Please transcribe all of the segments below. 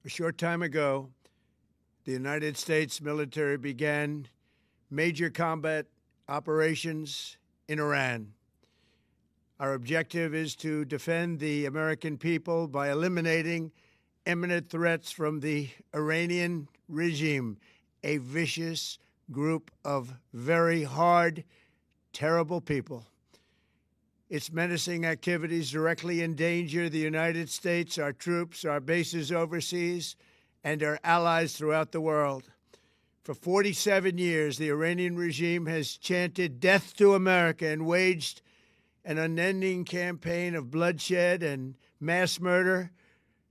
A short time ago, the United States military began major combat operations in Iran. Our objective is to defend the American people by eliminating imminent threats from the Iranian regime, a vicious group of very hard, terrible people. Its menacing activities directly endanger the United States, our troops, our bases overseas, and our allies throughout the world. For 47 years, the Iranian regime has chanted death to America and waged an unending campaign of bloodshed and mass murder,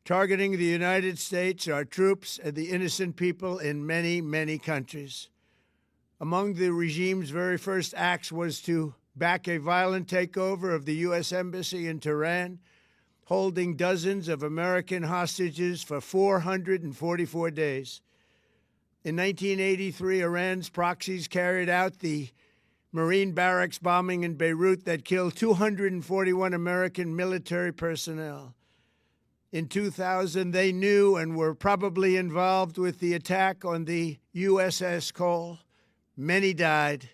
targeting the United States, our troops, and the innocent people in many, many countries. Among the regime's very first acts was to back a violent takeover of the U.S. Embassy in Tehran, holding dozens of American hostages for 444 days. In 1983, Iran's proxies carried out the Marine barracks bombing in Beirut that killed 241 American military personnel. In 2000, they knew and were probably involved with the attack on the USS Cole. Many died.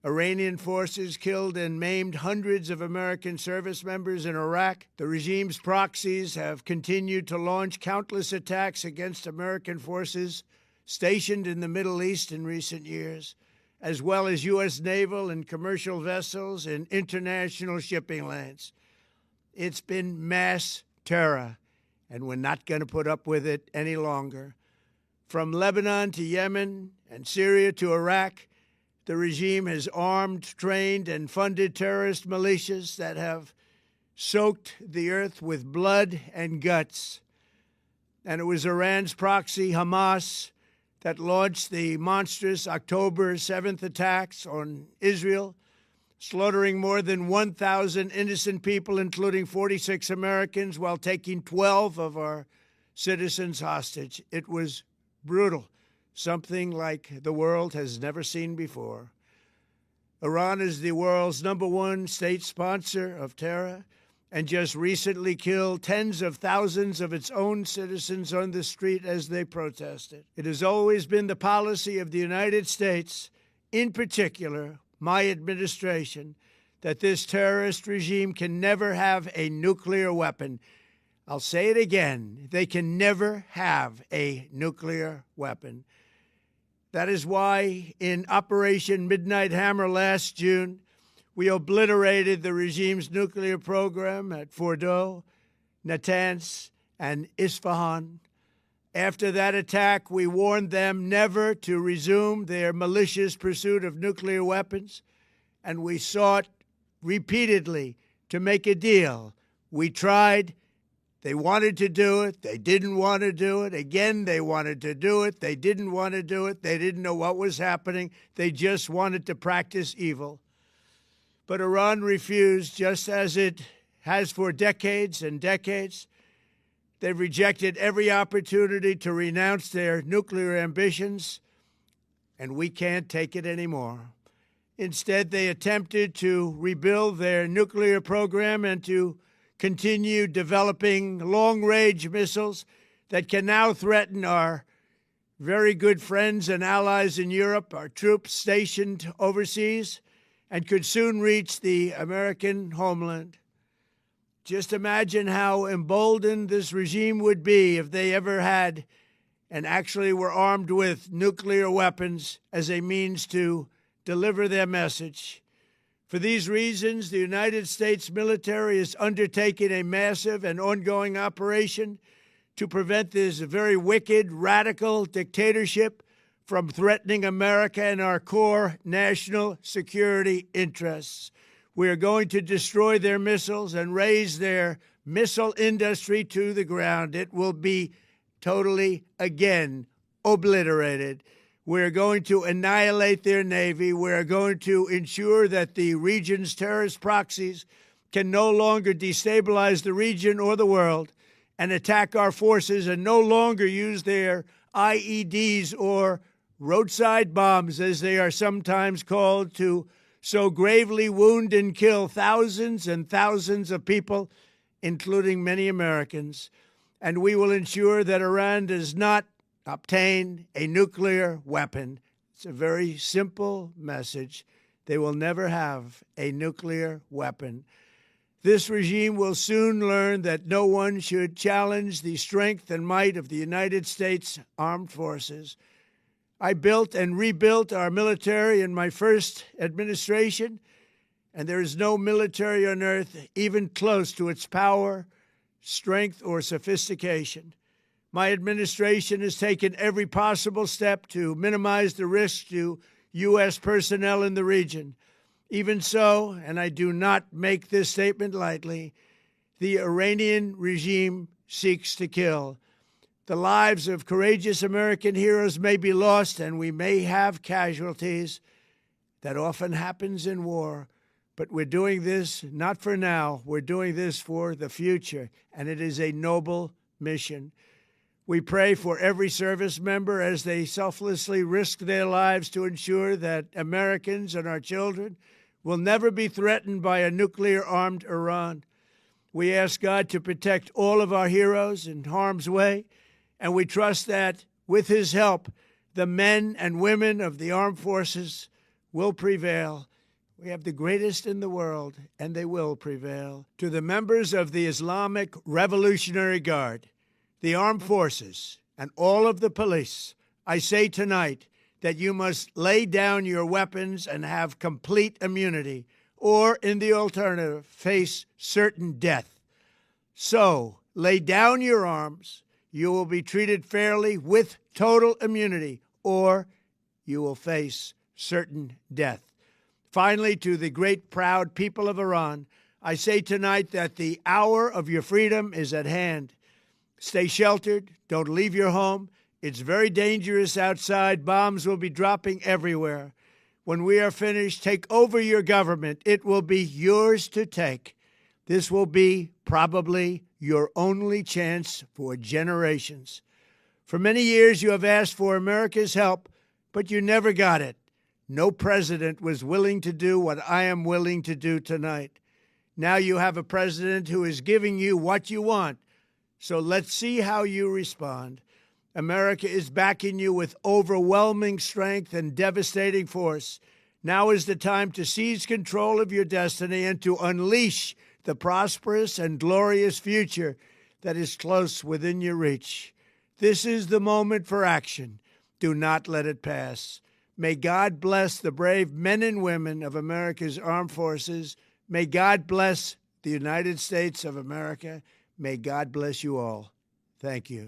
Iranian forces killed and maimed hundreds of American service members in Iraq. The regime's proxies have continued to launch countless attacks against American forces stationed in the Middle East in recent years, as well as U.S. naval and commercial vessels in international shipping lanes. It's been mass terror, and we're not going to put up with it any longer. From Lebanon to Yemen and Syria to Iraq, the regime has armed, trained, and funded terrorist militias that have soaked the earth with blood and guts. And it was Iran's proxy, Hamas, that launched the monstrous October 7th attacks on Israel, slaughtering more than 1,000 innocent people, including 46 Americans, while taking 12 of our citizens hostage. It was brutal, something like the world has never seen before. Iran is the world's #1 state sponsor of terror and just recently killed tens of thousands of its own citizens on the street as they protested. It has always been the policy of the United States, in particular, my administration, that this terrorist regime can never have a nuclear weapon. I'll say it again, they can never have a nuclear weapon. That is why in Operation Midnight Hammer last June, we obliterated the regime's nuclear program at Fordow, Natanz, and Isfahan. After that attack, we warned them never to resume their malicious pursuit of nuclear weapons, and we sought repeatedly to make a deal. We tried. They wanted to do it. They didn't want to do it. Again, they wanted to do it. They didn't want to do it. They didn't know what was happening. They just wanted to practice evil. But Iran refused, just as it has for decades and decades. They've rejected every opportunity to renounce their nuclear ambitions, and we can't take it anymore. Instead, they attempted to rebuild their nuclear program and to continue developing long-range missiles that can now threaten our very good friends and allies in Europe, our troops stationed overseas, and could soon reach the American homeland. Just imagine how emboldened this regime would be if they ever had and actually were armed with nuclear weapons as a means to deliver their message. For these reasons, the United States military is undertaking a massive and ongoing operation to prevent this very wicked, radical dictatorship from threatening America and our core national security interests. We are going to destroy their missiles and raise their missile industry to the ground. It will be totally, again, obliterated. We're going to annihilate their Navy. We're going to ensure that the region's terrorist proxies can no longer destabilize the region or the world and attack our forces and no longer use their IEDs or roadside bombs, as they are sometimes called, to so gravely wound and kill thousands and thousands of people, including many Americans. and we will ensure that Iran does not obtain a nuclear weapon. It's a very simple message. They will never have a nuclear weapon. This regime will soon learn that no one should challenge the strength and might of the United States Armed Forces. I built and rebuilt our military in my first administration, and there is no military on earth even close to its power, strength, or sophistication. My administration has taken every possible step to minimize the risk to U.S. personnel in the region. Even so, and I do not make this statement lightly, the Iranian regime seeks to kill. The lives of courageous American heroes may be lost, and we may have casualties. That often happens in war. But we're doing this not for now. We're doing this for the future, and it is a noble mission. We pray for every service member as they selflessly risk their lives to ensure that Americans and our children will never be threatened by a nuclear-armed Iran. We ask God to protect all of our heroes in harm's way, and we trust that, with his help, the men and women of the armed forces will prevail. We have the greatest in the world, and they will prevail. To the members of the Islamic Revolutionary Guard, the armed forces, and all of the police, I say tonight that you must lay down your weapons and have complete immunity, or, in the alternative, face certain death. So, lay down your arms. You will be treated fairly with total immunity, or you will face certain death. Finally, to the great, proud people of Iran, I say tonight that the hour of your freedom is at hand. Stay sheltered. Don't leave your home. It's very dangerous outside. Bombs will be dropping everywhere. When we are finished, take over your government. It will be yours to take. This will be probably your only chance for generations. For many years, you have asked for America's help, but you never got it. No president was willing to do what I am willing to do tonight. Now you have a president who is giving you what you want. So let's see how you respond. America is backing you with overwhelming strength and devastating force. Now is the time to seize control of your destiny and to unleash the prosperous and glorious future that is close within your reach. This is the moment for action. Do not let it pass. May God bless the brave men and women of America's armed forces. May God bless the United States of America. May God bless you all. Thank you.